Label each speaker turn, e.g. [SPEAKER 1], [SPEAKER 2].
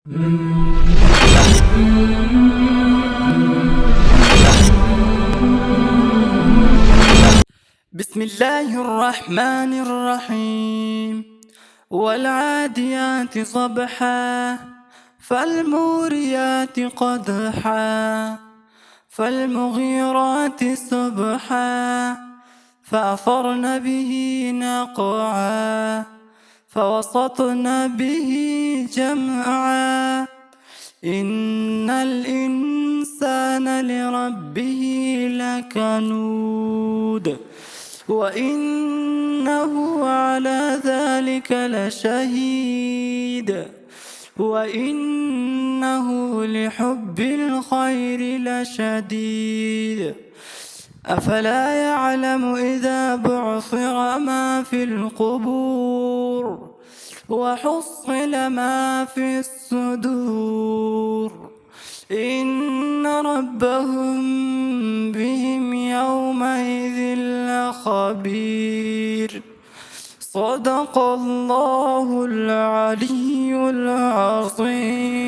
[SPEAKER 1] بسم الله الرحمن الرحيم. والعاديات ضبحا فالموريات قدحا فالمغيرات صبحا فأثرن به نقعا فوسطن به جمعا إن الإنسان لربه لكنود وإنه على ذلك لشهيد وإنه لحب الخير لشديد أفلا يعلم إذا بعثر ما في القبور وحصل ما في الصدور إن ربهم بهم يومئذ لخبير. صدق الله العلي العظيم.